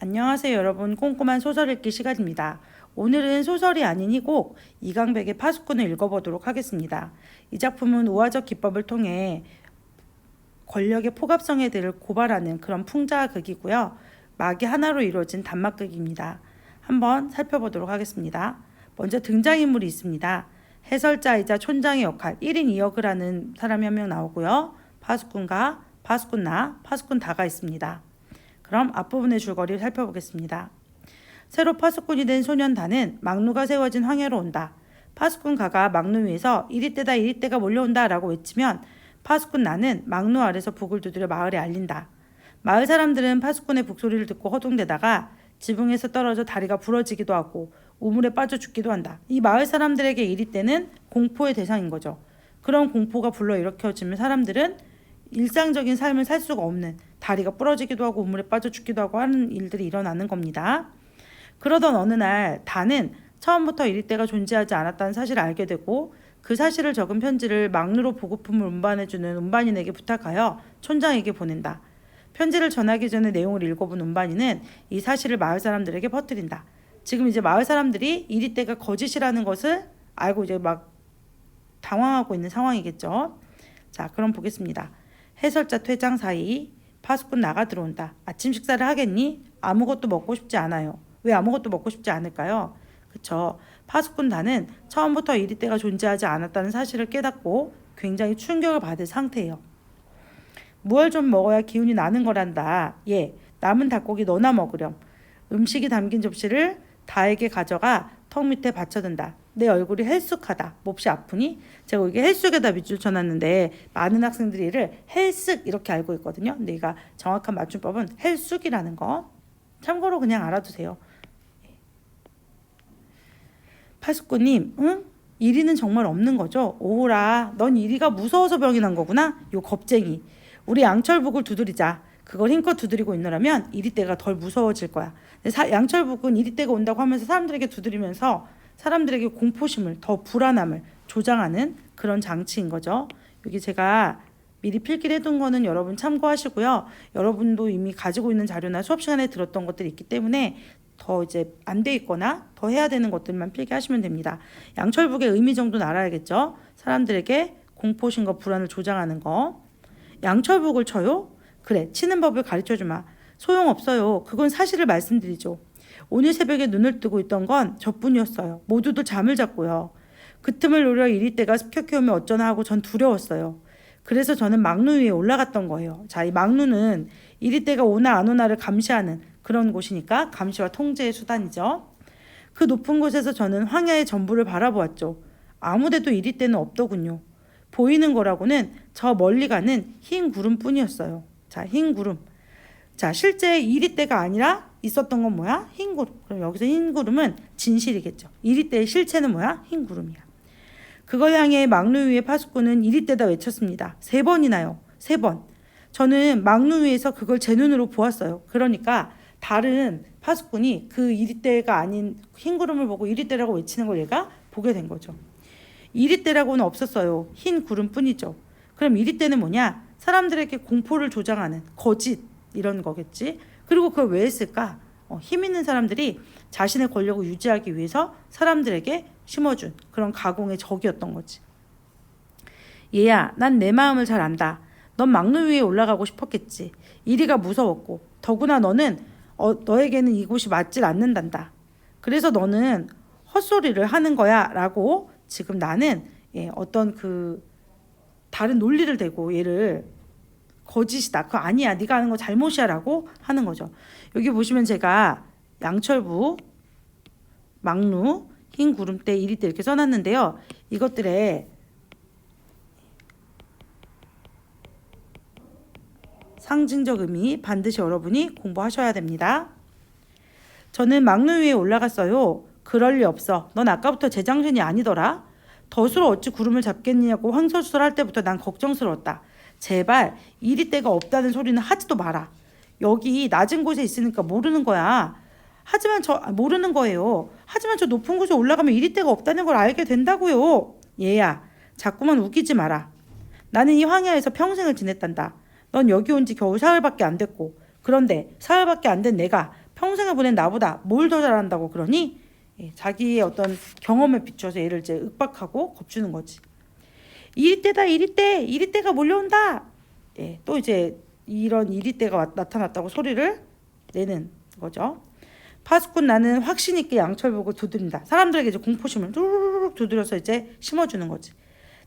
안녕하세요 여러분. 꼼꼼한 소설 읽기 시간입니다. 오늘은 소설이 아닌 희곡 이강백의 파수꾼을 읽어보도록 하겠습니다. 이 작품은 우화적 기법을 통해 권력의 포갑성애들을 고발하는 그런 풍자극이고요. 막이 하나로 이루어진 단막극입니다. 한번 살펴보도록 하겠습니다. 먼저 등장인물이 있습니다. 해설자이자 촌장의 역할 1인 2역을 하는 사람이 한 명 나오고요. 파수꾼과 파수꾼나 파수꾼다가 있습니다. 그럼 앞부분의 줄거리를 살펴보겠습니다. 새로 파수꾼이 된 소년단은 막루가 세워진 황야로 온다. 파수꾼 가가 막루 위에서 이리 때다 이리 때가 몰려온다 라고 외치면 파수꾼 나는 막루 아래서 북을 두드려 마을에 알린다. 마을 사람들은 파수꾼의 북소리를 듣고 허둥대다가 지붕에서 떨어져 다리가 부러지기도 하고 우물에 빠져 죽기도 한다. 이 마을 사람들에게 이리 때는 공포의 대상인 거죠. 그런 공포가 불러일으켜지면 사람들은 일상적인 삶을 살 수가 없는, 다리가 부러지기도 하고 우물에 빠져 죽기도 하고 하는 일들이 일어나는 겁니다. 그러던 어느 날 다는 처음부터 이리 때가 존재하지 않았다는 사실을 알게 되고 그 사실을 적은 편지를 막루로 보급품을 운반해주는 운반인에게 부탁하여 촌장에게 보낸다. 편지를 전하기 전에 내용을 읽어본 운반인은 이 사실을 마을 사람들에게 퍼뜨린다. 지금 이제 마을 사람들이 이리 때가 거짓이라는 것을 알고 이제 막 당황하고 있는 상황이겠죠. 자, 그럼 보겠습니다. 해설자 퇴장 사이 파수꾼 나가 들어온다. 아침 식사를 하겠니? 아무것도 먹고 싶지 않아요. 왜 아무것도 먹고 싶지 않을까요? 그쵸. 파수꾼 단은 처음부터 이리 때가 존재하지 않았다는 사실을 깨닫고 굉장히 충격을 받은 상태예요. 무얼 좀 먹어야 기운이 나는 거란다. 예, 남은 닭고기 너나 먹으렴. 음식이 담긴 접시를 다에게 가져가 턱 밑에 받쳐둔다. 내 얼굴이 헬쑥하다. 몹시 아프니? 제가 이게 헬쑥에다 밑줄 쳐놨는데 많은 학생들이 이를 헬쓱 이렇게 알고 있거든요. 근데 이가 정확한 맞춤법은 헬쑥이라는 거. 참고로 그냥 알아두세요. 파수꾼님, 응? 이리는 정말 없는 거죠? 오호라, 넌 이리가 무서워서 병이 난 거구나? 요 겁쟁이. 우리 양철북을 두드리자. 그걸 힘껏 두드리고 있노라면 이리때가 덜 무서워질 거야. 양철북은 이리때가 온다고 하면서 사람들에게 두드리면서 사람들에게 공포심을, 더 불안함을 조장하는 그런 장치인 거죠. 여기 제가 미리 필기를 해둔 거는 여러분 참고하시고요. 여러분도 이미 가지고 있는 자료나 수업 시간에 들었던 것들이 있기 때문에 더 이제 안 돼 있거나 더 해야 되는 것들만 필기하시면 됩니다. 양철북의 의미 정도는 알아야겠죠. 사람들에게 공포심과 불안을 조장하는 거. 양철북을 쳐요? 그래, 치는 법을 가르쳐주마. 소용없어요. 그건 사실을 말씀드리죠. 오늘 새벽에 눈을 뜨고 있던 건 저뿐이었어요. 모두들 잠을 잤고요. 그 틈을 노려 이리 때가 습격해 오면 어쩌나 하고 전 두려웠어요. 그래서 저는 막루 위에 올라갔던 거예요. 자, 이 막루는 이리 때가 오나 안 오나를 감시하는 그런 곳이니까 감시와 통제의 수단이죠. 그 높은 곳에서 저는 황야의 전부를 바라보았죠. 아무데도 이리 때는 없더군요. 보이는 거라고는 저 멀리 가는 흰 구름뿐이었어요. 자, 흰 구름. 자, 실제 이리 때가 아니라 있었던 건 뭐야? 흰 구름. 그럼 여기서 흰 구름은 진실이겠죠. 이리 때의 실체는 뭐야? 흰 구름이야. 그걸 향해 막루 위의 파수꾼은 이리 때다 외쳤습니다. 3번이나요. 3번. 저는 막루 위에서 그걸 제 눈으로 보았어요. 그러니까 다른 파수꾼이 그 이리 때가 아닌 흰 구름을 보고 이리 때라고 외치는 걸 얘가 보게 된 거죠. 이리 때라고는 없었어요. 흰 구름뿐이죠. 그럼 이리 때는 뭐냐? 사람들에게 공포를 조장하는 거짓 이런 거겠지. 그리고 그걸 왜 했을까? 힘 있는 사람들이 자신의 권력을 유지하기 위해서 사람들에게 심어준 그런 가공의 적이었던 거지. 얘야, 난 내 마음을 잘 안다. 넌 막루 위에 올라가고 싶었겠지. 이리가 무서웠고 더구나 너는 너에게는 이곳이 맞질 않는단다. 그래서 너는 헛소리를 하는 거야 라고 지금 나는 어떤 그 다른 논리를 대고 얘를 거짓이다. 그거 아니야. 네가 하는 거 잘못이야 라고 하는 거죠. 여기 보시면 제가 양철북, 막루, 흰 구름대, 이리때 이렇게 써놨는데요. 이것들의 상징적 의미 반드시 여러분이 공부하셔야 됩니다. 저는 막루 위에 올라갔어요. 그럴 리 없어. 넌 아까부터 제정신이 아니더라. 덫으로 어찌 구름을 잡겠냐고 황설수설 때부터 난 걱정스러웠다. 제발 이리 때가 없다는 소리는 하지도 마라. 여기 낮은 곳에 있으니까 모르는 거야. 모르는 거예요. 하지만 저 높은 곳에 올라가면 이리 때가 없다는 걸 알게 된다고요. 얘야, 자꾸만 우기지 마라. 나는 이 황야에서 평생을 지냈단다. 넌 여기 온 지 겨우 사흘밖에 안 됐고, 그런데 사흘밖에 안 된 내가 평생을 보낸 나보다 뭘 더 잘한다고 그러니? 예, 자기의 어떤 경험에 비춰서 얘를 이제 윽박하고 겁주는 거지. 이리떼다 이리떼 이리떼가 몰려온다. 예, 또 이제 이런 이리떼가 나타났다고 소리를 내는 거죠. 파수꾼 나는 확신 있게 양철복을 두드린다. 사람들에게 이제 공포심을 뚜루룩 두드려서 이제 심어주는 거지.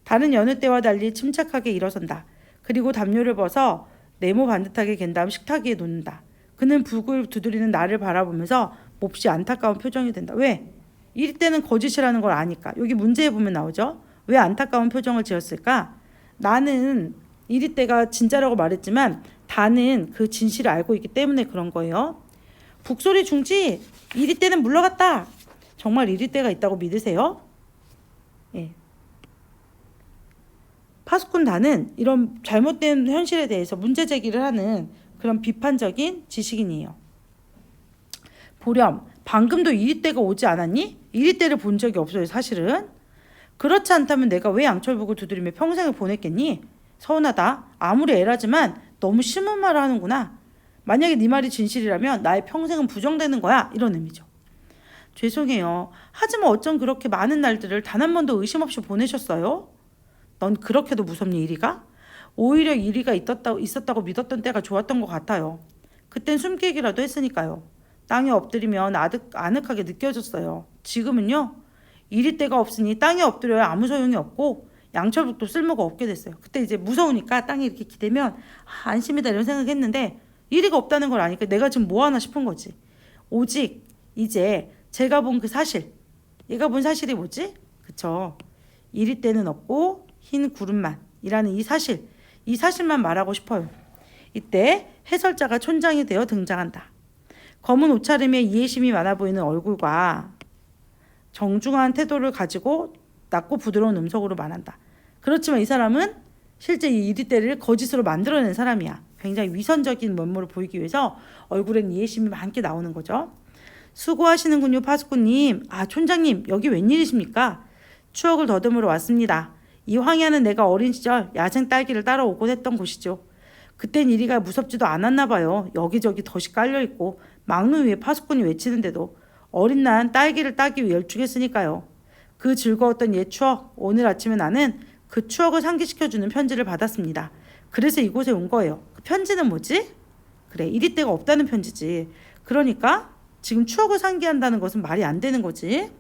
다른 여느 때와 달리 침착하게 일어선다. 그리고 담요를 벗어 네모 반듯하게 갠 다음 식탁 위에 놓는다. 그는 북을 두드리는 나를 바라보면서 몹시 안타까운 표정이 된다. 왜? 이때는 거짓이라는 걸 아니까. 여기 문제에 보면 나오죠. 왜 안타까운 표정을 지었을까? 나는 이리때가 진짜라고 말했지만 다는 그 진실을 알고 있기 때문에 그런 거예요. 북소리 중지 이리때는 물러갔다. 정말 이리때가 있다고 믿으세요? 예. 파수꾼 다는 이런 잘못된 현실에 대해서 문제 제기를 하는 그런 비판적인 지식인이에요. 보렴, 방금도 이리때가 오지 않았니? 이리때를 본 적이 없어요, 사실은. 그렇지 않다면 내가 왜 양철복을 두드리며 평생을 보냈겠니? 서운하다. 아무리 애라지만 너무 심한 말을 하는구나. 만약에 네 말이 진실이라면 나의 평생은 부정되는 거야. 이런 의미죠. 죄송해요. 하지만 어쩜 그렇게 많은 날들을 단 한 번도 의심 없이 보내셨어요? 넌 그렇게도 무섭니 이리가? 오히려 이리가 있었다고 믿었던 때가 좋았던 것 같아요. 그땐 숨기기라도 했으니까요. 땅에 엎드리면 아늑하게 느껴졌어요. 지금은요. 이리 때가 없으니 땅에 엎드려야 아무 소용이 없고 양철복도 쓸모가 없게 됐어요. 그때 이제 무서우니까 땅에 이렇게 기대면 안심이다 이런 생각했는데 이리가 없다는 걸 아니까 내가 지금 뭐 하나 싶은 거지. 오직 이제 제가 본 그 사실, 얘가 본 사실이 뭐지? 그쵸? 이리 때는 없고 흰 구름만이라는 이 사실만 말하고 싶어요. 이때 해설자가 촌장이 되어 등장한다. 검은 옷차림에 이해심이 많아 보이는 얼굴과 정중한 태도를 가지고 낮고 부드러운 음성으로 말한다. 그렇지만 이 사람은 실제 이 이리떼를 거짓으로 만들어낸 사람이야. 굉장히 위선적인 면모를 보이기 위해서 얼굴엔 이해심이 많게 나오는 거죠. 수고하시는군요, 파수꾼님. 아, 촌장님, 여기 웬일이십니까? 추억을 더듬으러 왔습니다. 이 황야는 내가 어린 시절 야생 딸기를 따러 오곤 했던 곳이죠. 그땐 이리가 무섭지도 않았나 봐요. 여기저기 덫이 깔려있고 막루 위에 파수꾼이 외치는데도 어린 난 딸기를 따기 위해 열중했으니까요. 그 즐거웠던 옛 추억, 오늘 아침에 나는 그 추억을 상기시켜주는 편지를 받았습니다. 그래서 이곳에 온 거예요. 그 편지는 뭐지? 그래, 이리때가 없다는 편지지. 그러니까 지금 추억을 상기한다는 것은 말이 안 되는 거지.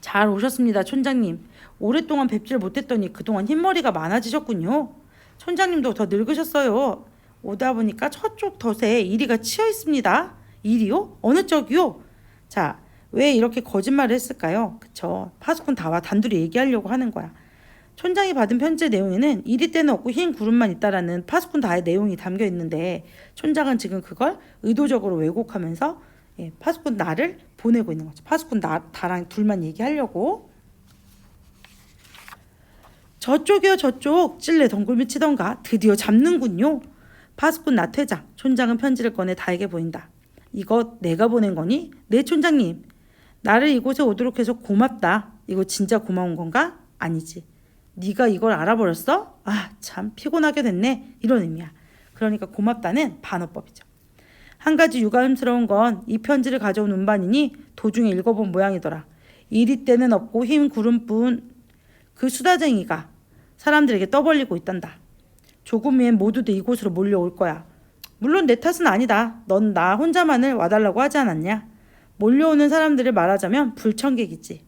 잘 오셨습니다, 촌장님. 오랫동안 뵙질 못했더니 그동안 흰머리가 많아지셨군요. 촌장님도 더 늙으셨어요. 오다 보니까 저쪽 덫에 이리가 치여 있습니다. 이리요? 어느 쪽이요? 자, 왜 이렇게 거짓말을 했을까요? 그쵸. 파수꾼 다와 단둘이 얘기하려고 하는 거야. 촌장이 받은 편지의 내용에는 이리 때는 없고 흰 구름만 있다라는 파수꾼 다의 내용이 담겨 있는데 촌장은 지금 그걸 의도적으로 왜곡하면서 파수꾼 나를 보내고 있는 거죠. 파수꾼 다랑 둘만 얘기하려고. 저쪽이요 저쪽 찔레 덩굴 치던가 드디어 잡는군요. 파수꾼 나 퇴장. 촌장은 편지를 꺼내 다에게 보인다. 이거 내가 보낸 거니? 네 촌장님. 나를 이곳에 오도록 해서 고맙다. 이거 진짜 고마운 건가? 아니지. 네가 이걸 알아버렸어? 아, 참 피곤하게 됐네. 이런 의미야. 그러니까 고맙다는 반어법이죠. 한 가지 유감스러운 건 이 편지를 가져온 운반이니 도중에 읽어본 모양이더라. 이리 때는 없고 흰 구름뿐. 그 수다쟁이가 사람들에게 떠벌리고 있단다. 조금 후엔 모두들 이곳으로 몰려올 거야. 물론 내 탓은 아니다. 넌 나 혼자만을 와달라고 하지 않았냐? 몰려오는 사람들을 말하자면 불청객이지.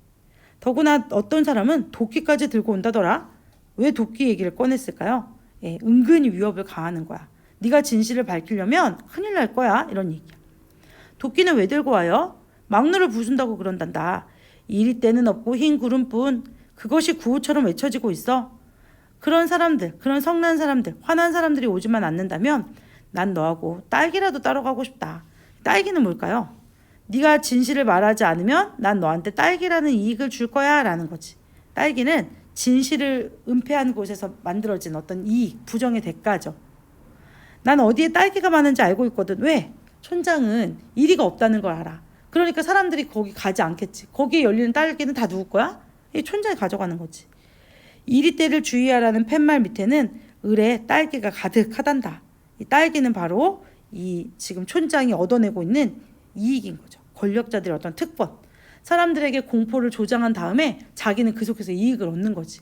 더구나 어떤 사람은 도끼까지 들고 온다더라. 왜 도끼 얘기를 꺼냈을까요? 은근히 위협을 가하는 거야. 네가 진실을 밝히려면 큰일 날 거야. 이런 얘기야. 도끼는 왜 들고 와요? 막루를 부순다고 그런단다. 이리 때는 없고 흰 구름뿐. 그것이 구호처럼 외쳐지고 있어. 그런 사람들, 그런 성난 사람들, 화난 사람들이 오지만 않는다면 난 너하고 딸기라도 따러 가고 싶다. 딸기는 뭘까요? 네가 진실을 말하지 않으면 난 너한테 딸기라는 이익을 줄 거야 라는 거지. 딸기는 진실을 은폐한 곳에서 만들어진 어떤 이익, 부정의 대가죠. 난 어디에 딸기가 많은지 알고 있거든. 왜? 촌장은 이리가 없다는 걸 알아. 그러니까 사람들이 거기 가지 않겠지. 거기에 열리는 딸기는 다 누구 거야? 이 촌장이 가져가는 거지. 이리 때를 주의하라는 팻말 밑에는 을에 딸기가 가득하단다. 이 딸기는 바로 이 지금 촌장이 얻어내고 있는 이익인 거죠. 권력자들의 어떤 특권. 사람들에게 공포를 조장한 다음에 자기는 그 속에서 이익을 얻는 거지.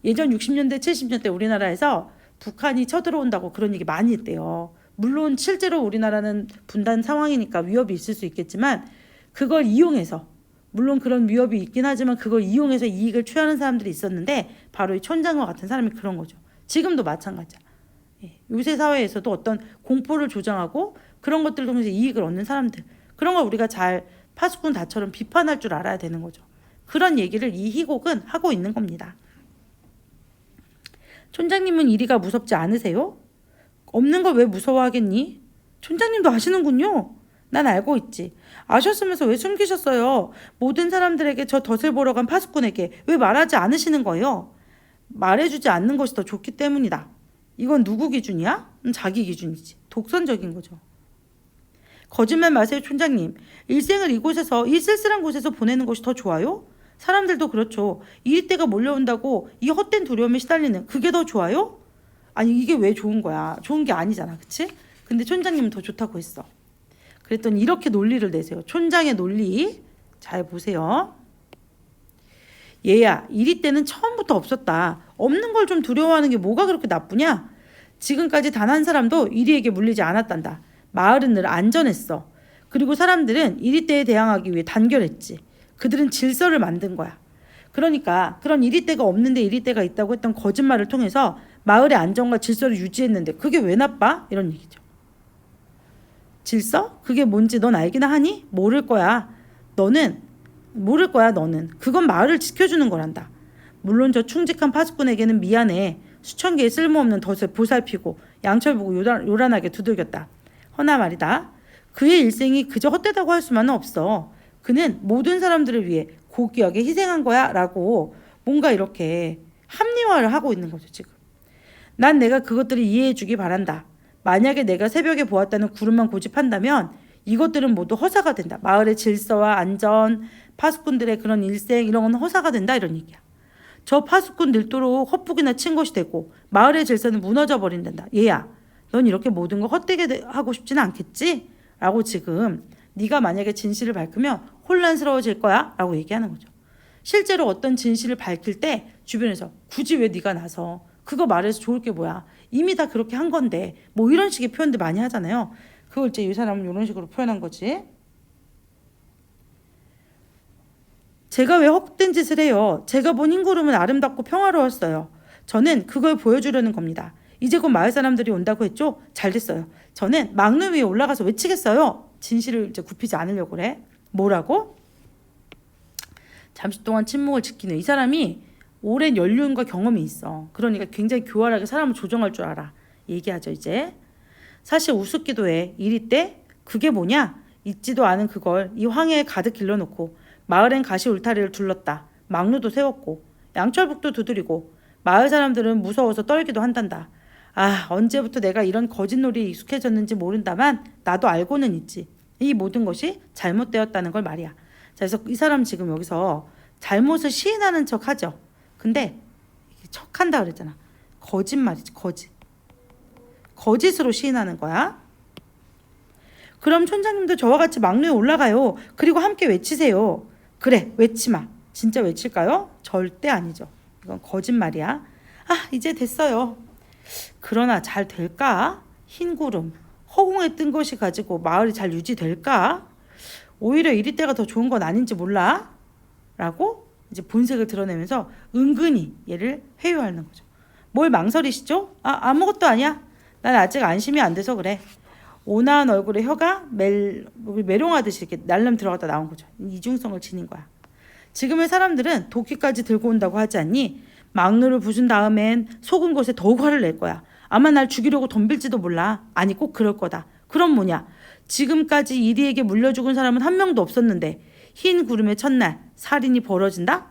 예전 60년대, 70년대 우리나라에서 북한이 쳐들어온다고 그런 얘기 많이 했대요. 물론 실제로 우리나라는 분단 상황이니까 위협이 있을 수 있겠지만 그걸 이용해서, 물론 그런 위협이 있긴 하지만 그걸 이용해서 이익을 취하는 사람들이 있었는데 바로 이 촌장과 같은 사람이 그런 거죠. 지금도 마찬가지야. 요새 사회에서도 어떤 공포를 조장하고 그런 것들을 통해서 이익을 얻는 사람들, 그런 걸 우리가 잘 파수꾼 다처럼 비판할 줄 알아야 되는 거죠. 그런 얘기를 이 희곡은 하고 있는 겁니다. 촌장님은 이리가 무섭지 않으세요? 없는 걸 왜 무서워하겠니? 촌장님도 아시는군요. 난 알고 있지. 아셨으면서 왜 숨기셨어요? 모든 사람들에게 저 덫을 보러 간 파수꾼에게 왜 말하지 않으시는 거예요? 말해주지 않는 것이 더 좋기 때문이다. 이건 누구 기준이야? 자기 기준이지. 독선적인 거죠. 거짓말 마세요, 촌장님. 일생을 이곳에서, 이 쓸쓸한 곳에서 보내는 것이 더 좋아요? 사람들도 그렇죠. 이리때가 몰려온다고 이 헛된 두려움에 시달리는 그게 더 좋아요? 아니 이게 왜 좋은 거야? 좋은 게 아니잖아, 그치? 근데 촌장님은 더 좋다고 했어. 그랬더니 이렇게 논리를 내세요. 촌장의 논리 잘 보세요. 얘야, 이리때는 처음부터 없었다. 없는 걸 좀 두려워하는 게 뭐가 그렇게 나쁘냐? 지금까지 단 한 사람도 이리에게 물리지 않았단다. 마을은 늘 안전했어. 그리고 사람들은 이리때에 대항하기 위해 단결했지. 그들은 질서를 만든 거야. 그러니까 그런 이리때가 없는데 이리때가 있다고 했던 거짓말을 통해서 마을의 안정과 질서를 유지했는데 그게 왜 나빠? 이런 얘기죠. 질서? 그게 뭔지 넌 알기나 하니? 모를 거야. 너는 모를 거야. 너는. 그건 마을을 지켜주는 거란다. 물론 저 충직한 파수꾼에게는 미안해. 수천 개의 쓸모없는 덫을 보살피고 양철 보고 요란하게 두들겼다. 허나 말이다. 그의 일생이 그저 헛되다고 할 수만은 없어. 그는 모든 사람들을 위해 고귀하게 희생한 거야 라고 뭔가 이렇게 합리화를 하고 있는 거죠 지금. 난 내가 그것들을 이해해 주기 바란다. 만약에 내가 새벽에 보았다는 구름만 고집한다면 이것들은 모두 허사가 된다. 마을의 질서와 안전, 파수꾼들의 그런 일생 이런 건 허사가 된다 이런 얘기야. 저 파수꾼 늙도록 헛북이나 친 것이 되고 마을의 질서는 무너져 버린단다. 얘야, 넌 이렇게 모든 걸 헛되게 하고 싶지는 않겠지? 라고 지금 네가 만약에 진실을 밝히면 혼란스러워질 거야 라고 얘기하는 거죠. 실제로 어떤 진실을 밝힐 때 주변에서 굳이 왜 네가 나서 그거 말해서 좋을 게 뭐야. 이미 다 그렇게 한 건데 뭐 이런 식의 표현들 많이 하잖아요. 그걸 이제 이 사람은 이런 식으로 표현한 거지. 제가 왜 헛된 짓을 해요. 제가 본 흰구름은 아름답고 평화로웠어요. 저는 그걸 보여주려는 겁니다. 이제 곧 마을 사람들이 온다고 했죠? 잘 됐어요. 저는 막루 위에 올라가서 외치겠어요. 진실을 이제 굽히지 않으려고 그래. 뭐라고? 잠시 동안 침묵을 지키는 이 사람이 오랜 연륜과 경험이 있어. 그러니까 굉장히 교활하게 사람을 조정할 줄 알아. 얘기하죠 이제. 사실 우습기도 해. 이리때 그게 뭐냐? 있지도 않은 그걸 이 황해에 가득 길러놓고 마을엔 가시 울타리를 둘렀다. 막루도 세웠고 양철북도 두드리고 마을 사람들은 무서워서 떨기도 한단다. 아, 언제부터 내가 이런 거짓놀이에 익숙해졌는지 모른다만 나도 알고는 있지. 이 모든 것이 잘못되었다는 걸 말이야. 자, 그래서 이 사람 지금 여기서 잘못을 시인하는 척 하죠. 근데 척한다 그랬잖아. 거짓말이지, 거짓. 거짓으로 시인하는 거야. 그럼 촌장님도 저와 같이 막루에 올라가요. 그리고 함께 외치세요. 그래, 외치마. 진짜 외칠까요? 절대 아니죠. 이건 거짓말이야. 아, 이제 됐어요. 그러나 잘 될까? 흰 구름, 허공에 뜬 것이 가지고 마을이 잘 유지될까? 오히려 이리 때가 더 좋은 건 아닌지 몰라? 라고 이제 본색을 드러내면서 은근히 얘를 회유하는 거죠. 뭘 망설이시죠? 아, 아무것도 아니야. 난 아직 안심이 안 돼서 그래. 온화한 얼굴에 혀가 메롱하듯이 이렇게 날름 들어갔다 나온 거죠. 이중성을 지닌 거야. 지금의 사람들은 도끼까지 들고 온다고 하지 않니? 막루를 부순 다음엔 속은 것에 더욱 화를 낼 거야. 아마 날 죽이려고 덤빌지도 몰라. 아니 꼭 그럴 거다. 그럼 뭐냐? 지금까지 이리에게 물려 죽은 사람은 한 명도 없었는데 흰 구름의 첫날 살인이 벌어진다?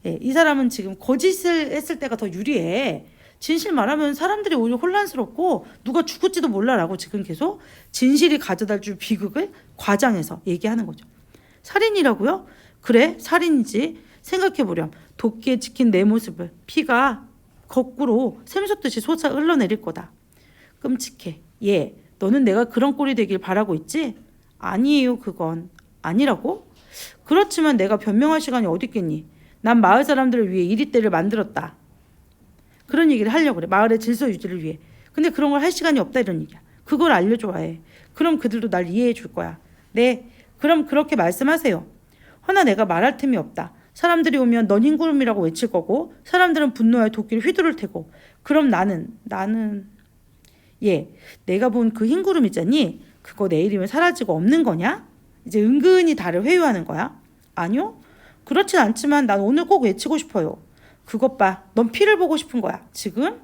예, 이 사람은 지금 거짓을 했을 때가 더 유리해. 진실 말하면 사람들이 오히려 혼란스럽고 누가 죽을지도 몰라라고 지금 계속 진실이 가져다 줄 비극을 과장해서 얘기하는 거죠. 살인이라고요? 그래, 살인이지. 생각해보렴. 도끼에 찍힌 내 모습을 피가 거꾸로 샘솟듯이 솟아 흘러내릴 거다. 끔찍해. 예, 너는 내가 그런 꼴이 되길 바라고 있지? 아니에요, 그건. 아니라고? 그렇지만 내가 변명할 시간이 어디 있겠니? 난 마을 사람들을 위해 이리떼를 만들었다. 그런 얘기를 하려고 그래. 마을의 질서 유지를 위해. 근데 그런 걸 할 시간이 없다 이런 얘기야. 그걸 알려줘야 해. 그럼 그들도 날 이해해 줄 거야. 네, 그럼 그렇게 말씀하세요. 허나 내가 말할 틈이 없다. 사람들이 오면 넌 흰구름이라고 외칠 거고 사람들은 분노하여 도끼를 휘두를 테고 그럼 나는 예, 내가 본 그 흰구름 있잖니? 그거 내일이면 사라지고 없는 거냐? 이제 은근히 나를 회유하는 거야? 아니요. 그렇진 않지만 난 오늘 꼭 외치고 싶어요. 그것 봐. 넌 피를 보고 싶은 거야. 지금?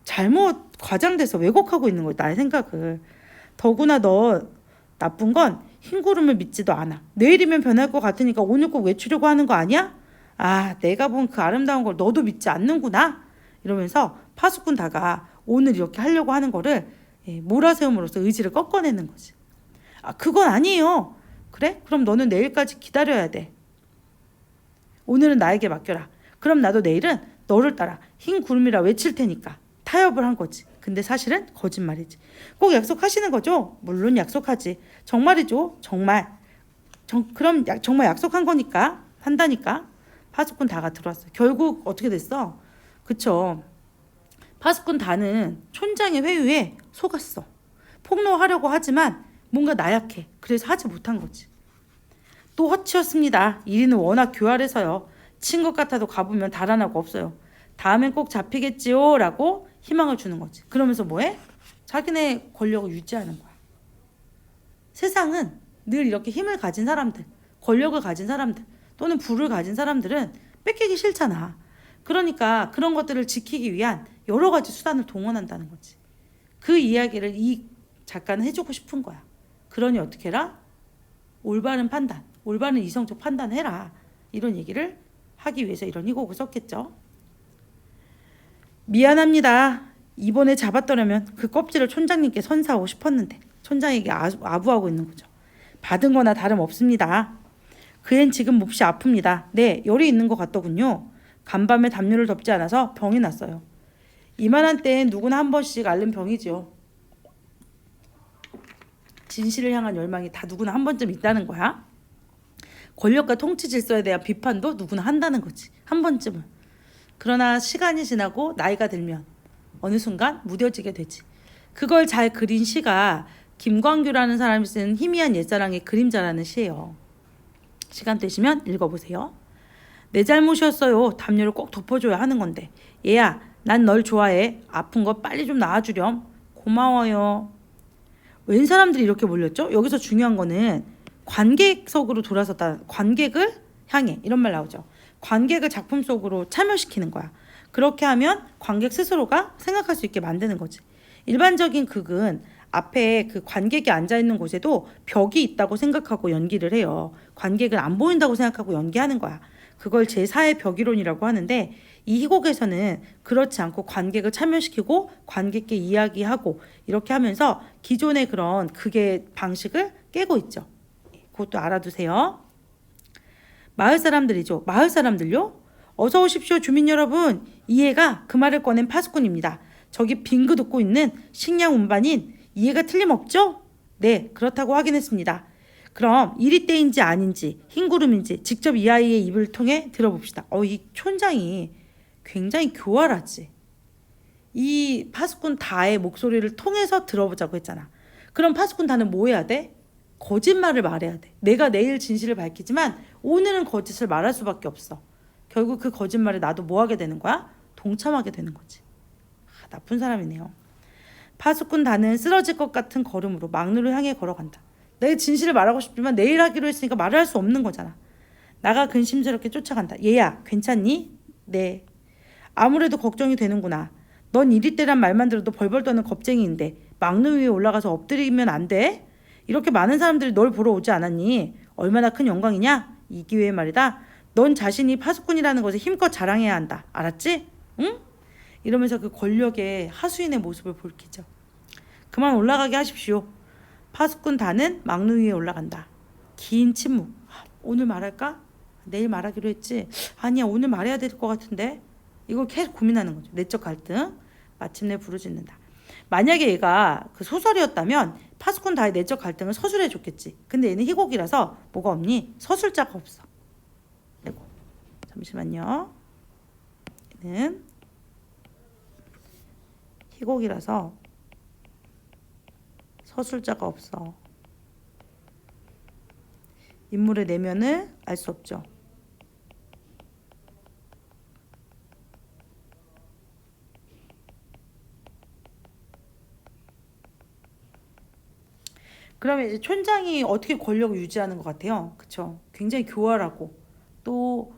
잘못 과장돼서 왜곡하고 있는 거야. 나의 생각을. 더구나 너 나쁜 건 흰구름을 믿지도 않아. 내일이면 변할 것 같으니까 오늘 꼭 외치려고 하는 거 아니야? 아, 내가 본 그 아름다운 걸 너도 믿지 않는구나. 이러면서 파수꾼 다가 오늘 이렇게 하려고 하는 거를 몰아세움으로써 의지를 꺾어내는 거지. 아, 그건 아니에요. 그래? 그럼 너는 내일까지 기다려야 돼. 오늘은 나에게 맡겨라. 그럼 나도 내일은 너를 따라 흰 구름이라 외칠 테니까. 타협을 한 거지. 근데 사실은 거짓말이지. 꼭 약속하시는 거죠? 물론 약속하지. 정말이죠. 정말. 그럼 정말 약속한 거니까 한다니까. 파수꾼 다가 들어왔어. 결국 어떻게 됐어? 그쵸. 파수꾼 다는 촌장의 회유에 속았어. 폭로하려고 하지만 뭔가 나약해. 그래서 하지 못한 거지. 또 허치였습니다. 이리는 워낙 교활해서요. 친 것 같아도 가보면 달아나고 없어요. 다음엔 꼭 잡히겠지요 라고 희망을 주는 거지. 그러면서 뭐해? 자기네 권력을 유지하는 거야. 세상은 늘 이렇게 힘을 가진 사람들, 권력을 가진 사람들 또는 부를 가진 사람들은 뺏기기 싫잖아. 그러니까 그런 것들을 지키기 위한 여러 가지 수단을 동원한다는 거지. 그 이야기를 이 작가는 해주고 싶은 거야. 그러니 어떻게 해라? 올바른 판단, 올바른 이성적 판단해라. 이런 얘기를 하기 위해서 이런 희곡을 썼겠죠. 미안합니다. 이번에 잡았더라면 그 껍질을 촌장님께 선사하고 싶었는데 촌장에게 아부하고 있는 거죠. 받은 거나 다름없습니다. 그 앤 지금 몹시 아픕니다. 네, 열이 있는 것 같더군요. 간밤에 담요를 덮지 않아서 병이 났어요. 이만한 때엔 누구나 한 번씩 앓는 병이지요. 진실을 향한 열망이 다 누구나 한 번쯤 있다는 거야. 권력과 통치 질서에 대한 비판도 누구나 한다는 거지. 한 번쯤은. 그러나 시간이 지나고 나이가 들면 어느 순간 무뎌지게 되지. 그걸 잘 그린 시가 김광규라는 사람이 쓴 희미한 옛사랑의 그림자라는 시예요. 시간 되시면 읽어보세요. 내 잘못이었어요. 담요를 꼭 덮어줘야 하는 건데. 얘야, 난 널 좋아해. 아픈 거 빨리 좀 나아주렴. 고마워요. 웬 사람들이 이렇게 몰렸죠? 여기서 중요한 거는 관객석으로 돌아섰다. 관객을 향해 이런 말 나오죠. 관객을 작품 속으로 참여시키는 거야. 그렇게 하면 관객 스스로가 생각할 수 있게 만드는 거지. 일반적인 극은 앞에 그 관객이 앉아있는 곳에도 벽이 있다고 생각하고 연기를 해요. 관객은 안 보인다고 생각하고 연기하는 거야. 그걸 제4의 벽이론이라고 하는데 이 희곡에서는 그렇지 않고 관객을 참여시키고 관객께 이야기하고 이렇게 하면서 기존의 그런 극의 방식을 깨고 있죠. 그것도 알아두세요. 마을 사람들이죠. 마을 사람들요? 어서 오십시오 주민 여러분. 이해가 그 말을 꺼낸 파수꾼입니다. 저기 빙긋 웃고 있는 식량 운반인 이해가 틀림없죠? 네, 그렇다고 확인했습니다. 그럼 이리떼인지 아닌지 흰구름인지 직접 이 아이의 입을 통해 들어봅시다. 이 촌장이 굉장히 교활하지. 이 파수꾼 다의 목소리를 통해서 들어보자고 했잖아. 그럼 파수꾼 다는 뭐 해야 돼? 거짓말을 말해야 돼. 내가 내일 진실을 밝히지만 오늘은 거짓을 말할 수밖에 없어. 결국 그 거짓말에 나도 뭐 하게 되는 거야? 동참하게 되는 거지. 나쁜 사람이네요. 파수꾼 다는 쓰러질 것 같은 걸음으로 막루를 향해 걸어간다. 내가 진실을 말하고 싶지만 내일 하기로 했으니까 말을 할 수 없는 거잖아. 나가 근심스럽게 쫓아간다. 얘야, 괜찮니? 네. 아무래도 걱정이 되는구나. 넌 이리떼란 말만 들어도 벌벌 떠는 겁쟁이인데 막루 위에 올라가서 엎드리면 안 돼? 이렇게 많은 사람들이 널 보러 오지 않았니? 얼마나 큰 영광이냐? 이 기회에 말이다. 넌 자신이 파수꾼이라는 것을 힘껏 자랑해야 한다. 알았지? 응? 이러면서 그 권력의 하수인의 모습을 볼키죠. 그만 올라가게 하십시오. 파수꾼 다는 막루 위에 올라간다. 긴 침묵. 오늘 말할까? 내일 말하기로 했지. 아니야, 오늘 말해야 될 것 같은데. 이걸 계속 고민하는 거죠. 내적 갈등. 마침내 부르짖는다. 만약에 얘가 그 소설이었다면 파수꾼 다의 내적 갈등을 서술해 줬겠지. 근데 얘는 희곡이라서 뭐가 없니? 서술자가 없어. 아이고, 잠시만요. 얘는 희곡이라서 서술자가 없어. 인물의 내면을 알 수 없죠. 그러면 이제 촌장이 어떻게 권력을 유지하는 것 같아요? 그쵸? 굉장히 교활하고 또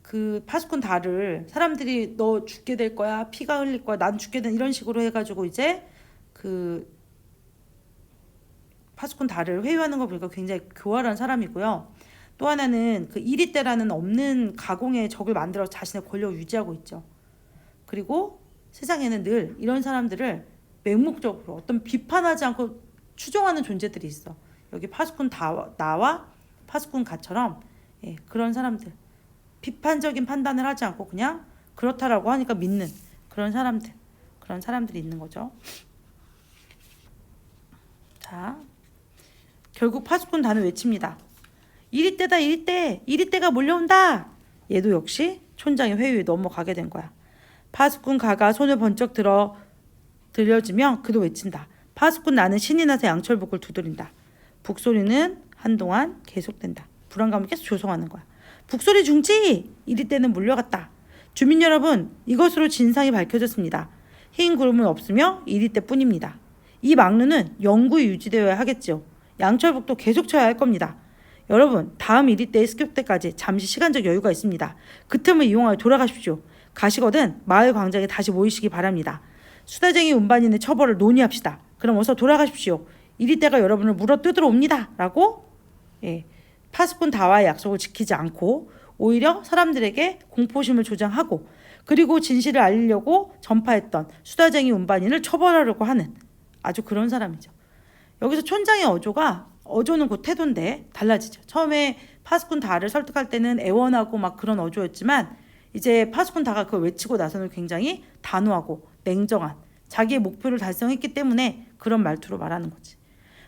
그 파수꾼 다를 사람들이 너 죽게 될 거야, 피가 흘릴 거야, 난 죽게 된 이런 식으로 해가지고 이제 그 파수꾼 다를 회유하는 거 보니까 굉장히 교활한 사람이고요. 또 하나는 그 이리떼라는 없는 가공의 적을 만들어 자신의 권력을 유지하고 있죠. 그리고 세상에는 늘 이런 사람들을 맹목적으로 어떤 비판하지 않고 추종하는 존재들이 있어. 여기 파수꾼 나와 파수꾼 가처럼 그런 사람들 비판적인 판단을 하지 않고 그냥 그렇다라고 하니까 믿는 그런 사람들이 있는 거죠. 자, 결국 파수꾼 단을 외칩니다. 이리떼다 이리떼 이리떼가 몰려온다. 얘도 역시 촌장의 회유에 넘어가게 된 거야. 파수꾼 가가 손을 번쩍 들려주며 그도 외친다. 파수꾼 나는 신이 나서 양철북을 두드린다. 북소리는 한동안 계속된다. 불안감을 계속 조성하는 거야. 북소리 중지! 이리떼는 몰려갔다. 주민 여러분, 이것으로 진상이 밝혀졌습니다. 흰 구름은 없으며 이리떼뿐입니다. 이 막루는 영구히 유지되어야 하겠죠. 양철북도 계속 쳐야 할 겁니다. 여러분, 다음 이리떼의 습격 때까지 잠시 시간적 여유가 있습니다. 그 틈을 이용하여 돌아가십시오. 가시거든 마을 광장에 다시 모이시기 바랍니다. 수다쟁이 운반인의 처벌을 논의합시다. 그럼 어서 돌아가십시오. 이리떼가 여러분을 물어뜯으러 옵니다. 라고 파수꾼 다와의 약속을 지키지 않고 오히려 사람들에게 공포심을 조장하고 그리고 진실을 알리려고 전파했던 수다쟁이 운반인을 처벌하려고 하는 아주 그런 사람이죠. 여기서 촌장의 어조는 곧 태도인데 달라지죠. 처음에 파수꾼 다를 설득할 때는 애원하고 막 그런 어조였지만 이제 파수꾼 다가 그걸 외치고 나서는 굉장히 단호하고 냉정한 자기의 목표를 달성했기 때문에 그런 말투로 말하는 거지.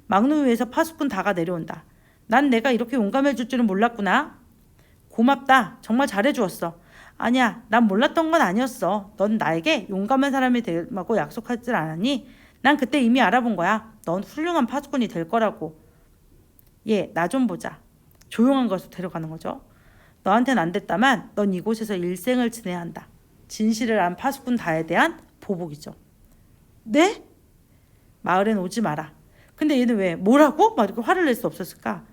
막루 위에서 파수꾼 다가 내려온다. 난 내가 이렇게 용감해 줄 줄은 몰랐구나. 고맙다. 정말 잘해주었어. 아니야, 난 몰랐던 건 아니었어. 넌 나에게 용감한 사람이 되라고 약속하지 않았니? 난 그때 이미 알아본 거야. 넌 훌륭한 파수꾼이 될 거라고. 나 좀 보자. 조용한 곳으로 데려가는 거죠. 너한텐 안 됐다만 넌 이곳에서 일생을 지내야 한다. 진실을 안 파수꾼 다에 대한 보복이죠. 네? 마을엔 오지 마라. 근데 얘는 왜 뭐라고? 막 이렇게 화를 낼 수 없었을까?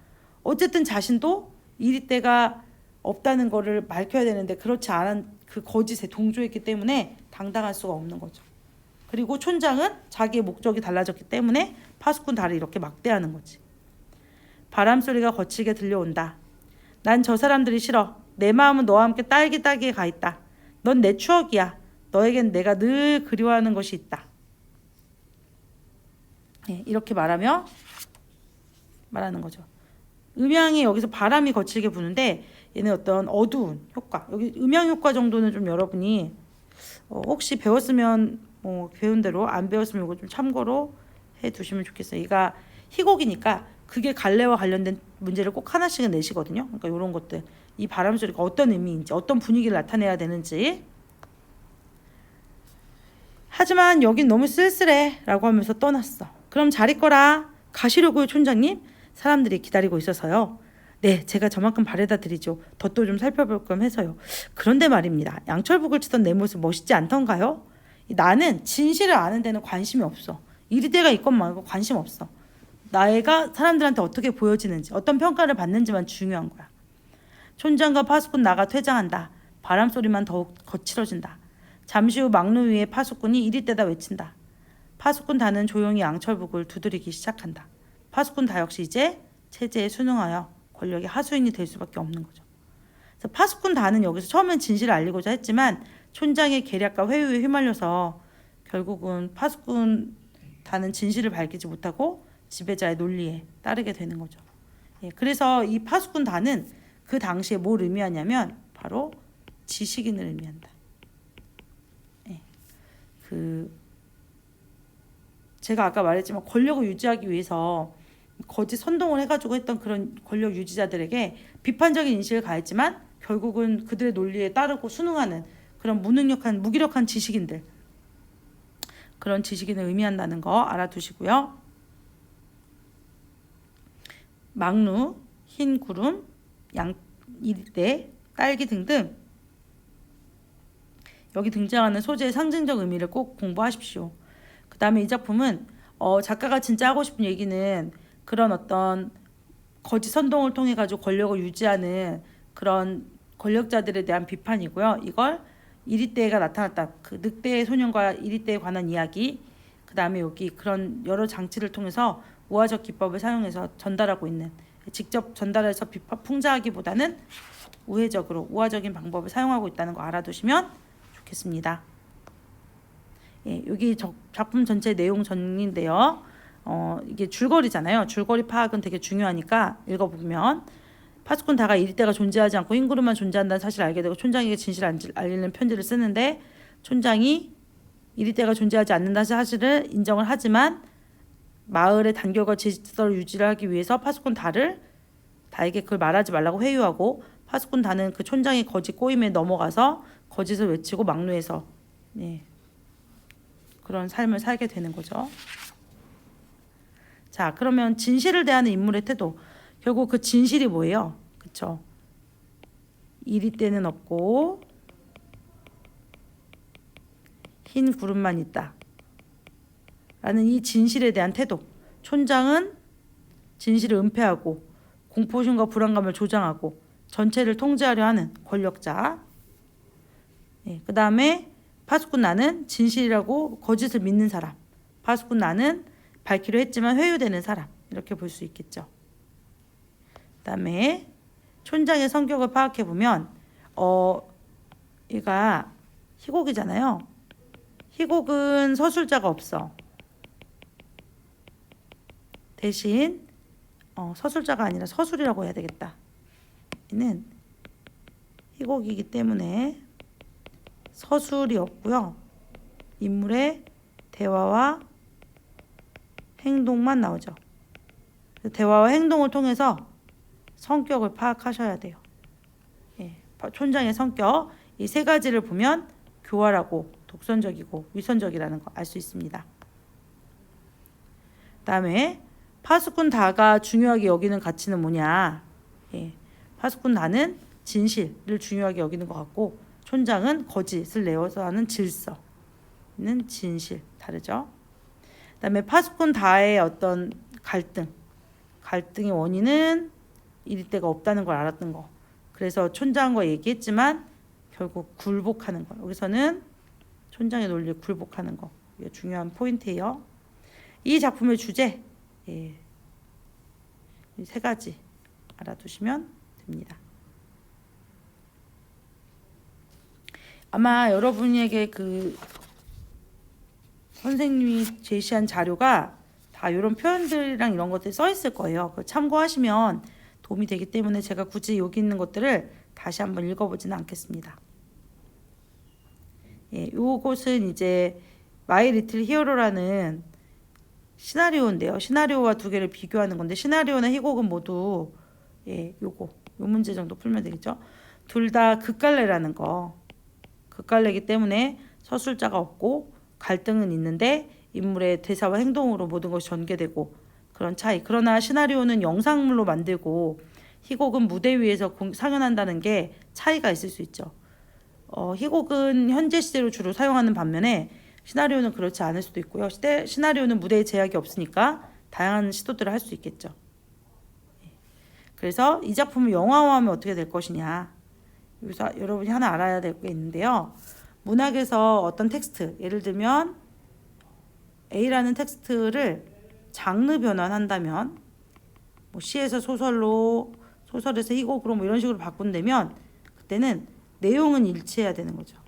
어쨌든 자신도 이리떼가 없다는 거를 밝혀야 되는데 그렇지 않은 그 거짓에 동조했기 때문에 당당할 수가 없는 거죠. 그리고 촌장은 자기의 목적이 달라졌기 때문에 파수꾼 다를 이렇게 막대하는 거지. 바람소리가 거칠게 들려온다. 난 저 사람들이 싫어. 내 마음은 너와 함께 딸기에 가 있다. 넌 내 추억이야. 너에겐 내가 늘 그리워하는 것이 있다. 이렇게 말하는 거죠. 음향이 여기서 바람이 거칠게 부는데 얘는 어떤 어두운 효과. 여기 음향 효과 정도는 좀 여러분이 혹시 배웠으면 배운 대로 안 배웠으면 이거 좀 참고로 해두시면 좋겠어요. 얘가 희곡이니까 그게 갈래와 관련된 문제를 꼭 하나씩은 내시거든요. 그러니까 이런 것들, 이 바람 소리가 어떤 의미인지, 어떤 분위기를 나타내야 되는지. 하지만 여긴 너무 쓸쓸해라고 하면서 떠났어. 그럼 잘 있거라. 가시려고요, 촌장님? 사람들이 기다리고 있어서요. 네, 제가 저만큼 바래다 드리죠. 덧도 좀 살펴볼 겸 해서요. 그런데 말입니다. 양철북을 치던 내 모습 멋있지 않던가요? 나는 진실을 아는 데는 관심이 없어. 이리떼가 있건 말고 관심 없어. 나가 사람들한테 어떻게 보여지는지, 어떤 평가를 받는지만 중요한 거야. 촌장과 파수꾼 나가 퇴장한다. 바람 소리만 더욱 거칠어진다. 잠시 후 막루 위에 파수꾼이 이리떼다 외친다. 파수꾼 다는 조용히 양철북을 두드리기 시작한다. 파수꾼 다 역시 이제 체제에 순응하여 권력의 하수인이 될 수밖에 없는 거죠. 그래서 파수꾼 다는 여기서 처음엔 진실을 알리고자 했지만 촌장의 계략과 회유에 휘말려서 결국은 파수꾼 다는 진실을 밝히지 못하고 지배자의 논리에 따르게 되는 거죠. 그래서 이 파수꾼 다는 그 당시에 뭘 의미하냐면 바로 지식인을 의미한다. 그 제가 아까 말했지만 권력을 유지하기 위해서 거짓 선동을 해가지고 했던 그런 권력 유지자들에게 비판적인 인식을 가했지만 결국은 그들의 논리에 따르고 순응하는 그런 무기력한 지식인들, 그런 지식인을 의미한다는 거 알아두시고요. 막루, 흰 구름, 이리떼, 딸기 등등 여기 등장하는 소재의 상징적 의미를 꼭 공부하십시오. 그 다음에 이 작품은 작가가 진짜 하고 싶은 얘기는 그런 어떤 거짓 선동을 통해 가지고 권력을 유지하는 그런 권력자들에 대한 비판이고요. 이걸 이리떼가 나타났다. 그 늑대 소년과 이리떼에 관한 이야기. 그 다음에 여기 그런 여러 장치를 통해서 우화적 기법을 사용해서 전달하고 있는, 직접 전달해서 풍자하기보다는 우회적으로 우화적인 방법을 사용하고 있다는 거 알아두시면 좋겠습니다. 예, 여기 작품 전체 내용 전인데요. 이게 줄거리잖아요. 줄거리 파악은 되게 중요하니까 읽어보면 파수꾼 다가 이리떼가 존재하지 않고 흰 구름만 존재한다는 사실을 알게 되고 촌장에게 진실을 알리는 편지를 쓰는데 촌장이 이리떼가 존재하지 않는다는 사실을 인정을 하지만 마을의 단결과 질서를 유지를 하기 위해서 파수꾼 다에게 그걸 말하지 말라고 회유하고 파수꾼 다는 그 촌장의 거짓 꼬임에 넘어가서 거짓을 외치고 막루해서 그런 삶을 살게 되는 거죠. 자, 그러면 진실을 대하는 인물의 태도. 결국 그 진실이 뭐예요? 그쵸? 이리떼는 없고 흰 구름만 있다. 라는 이 진실에 대한 태도. 촌장은 진실을 은폐하고 공포심과 불안감을 조장하고 전체를 통제하려 하는 권력자. 그 다음에 파수꾼 나는 진실이라고 거짓을 믿는 사람. 파수꾼 나는 밝기로 했지만 회유되는 사람. 이렇게 볼 수 있겠죠. 그 다음에 촌장의 성격을 파악해보면 얘가 희곡이잖아요. 희곡은 서술자가 없어. 대신 서술자가 아니라 서술이라고 해야 되겠다. 얘는 희곡이기 때문에 서술이 없고요. 인물의 대화와 행동만 나오죠. 대화와 행동을 통해서 성격을 파악하셔야 돼요. 촌장의 성격, 이 세 가지를 보면 교활하고 독선적이고 위선적이라는 거 알 수 있습니다. 그다음에 파수꾼 다가 중요하게 여기는 가치는 뭐냐? 파수꾼 다는 진실을 중요하게 여기는 것 같고 촌장은 거짓을 내어서 하는 질서는 진실. 다르죠? 그다음에 파수꾼 다의 어떤 갈등의 원인은 이리떼가 없다는 걸 알았던 거. 그래서 촌장과 얘기했지만 결국 굴복하는 거. 여기서는 촌장의 논리에 굴복하는 거. 이게 중요한 포인트예요. 이 작품의 주제, 이 세 가지 알아두시면 됩니다. 아마 여러분에게 그 선생님이 제시한 자료가 다 이런 표현들이랑 이런 것들이 써 있을 거예요. 그걸 참고하시면 도움이 되기 때문에 제가 굳이 여기 있는 것들을 다시 한번 읽어보지는 않겠습니다. 요것은 이제 마이 리틀 히어로라는 시나리오인데요. 시나리오와 두 개를 비교하는 건데 시나리오나 희곡은 모두 요 문제 정도 풀면 되겠죠. 둘 다 극갈래라는 거. 극갈래이기 때문에 서술자가 없고 갈등은 있는데 인물의 대사와 행동으로 모든 것이 전개되고 그런 차이. 그러나 시나리오는 영상물로 만들고 희곡은 무대 위에서 상연한다는 게 차이가 있을 수 있죠. 희곡은 현재 시대로 주로 사용하는 반면에 시나리오는 그렇지 않을 수도 있고요. 시나리오는 무대에 제약이 없으니까 다양한 시도들을 할 수 있겠죠. 그래서 이 작품을 영화화하면 어떻게 될 것이냐. 여기서 여러분이 하나 알아야 될 게 있는데요. 문학에서 어떤 텍스트, 예를 들면 A라는 텍스트를 장르 변환한다면 뭐 시에서 소설로, 소설에서 희곡으로 뭐 이런 식으로 바꾼다면 그때는 내용은 일치해야 되는 거죠.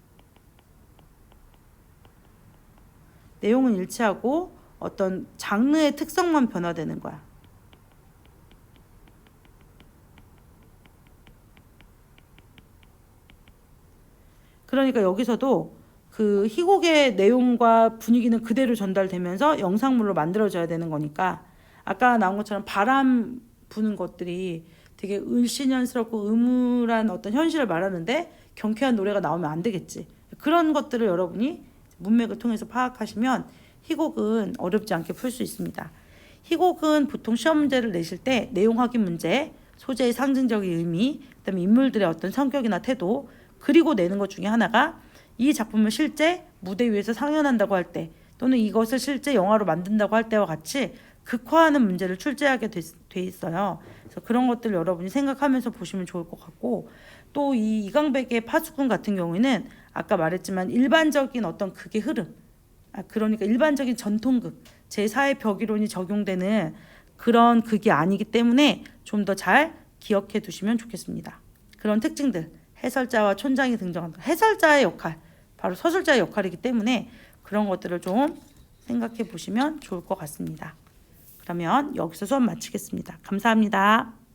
내용은 일치하고 어떤 장르의 특성만 변화되는 거야. 그러니까 여기서도 그 희곡의 내용과 분위기는 그대로 전달되면서 영상물로 만들어져야 되는 거니까 아까 나온 것처럼 바람 부는 것들이 되게 을씨년스럽고 음울한 어떤 현실을 말하는데 경쾌한 노래가 나오면 안 되겠지. 그런 것들을 여러분이 문맥을 통해서 파악하시면 희곡은 어렵지 않게 풀 수 있습니다. 희곡은 보통 시험 문제를 내실 때 내용 확인 문제, 소재의 상징적인 의미, 그다음에 인물들의 어떤 성격이나 태도, 그리고 내는 것 중에 하나가 이 작품을 실제 무대 위에서 상연한다고 할 때 또는 이것을 실제 영화로 만든다고 할 때와 같이 극화하는 문제를 출제하게 돼 있어요. 그래서 그런 것들 여러분이 생각하면서 보시면 좋을 것 같고, 또 이 이강백의 파수꾼 같은 경우에는 아까 말했지만 일반적인 어떤 극의 흐름, 그러니까 일반적인 전통극, 제4의 벽이론이 적용되는 그런 극이 아니기 때문에 좀 더 잘 기억해 두시면 좋겠습니다. 그런 특징들, 해설자와 촌장이 등장한다. 해설자의 역할, 바로 서술자의 역할이기 때문에 그런 것들을 좀 생각해 보시면 좋을 것 같습니다. 그러면 여기서 수업 마치겠습니다. 감사합니다.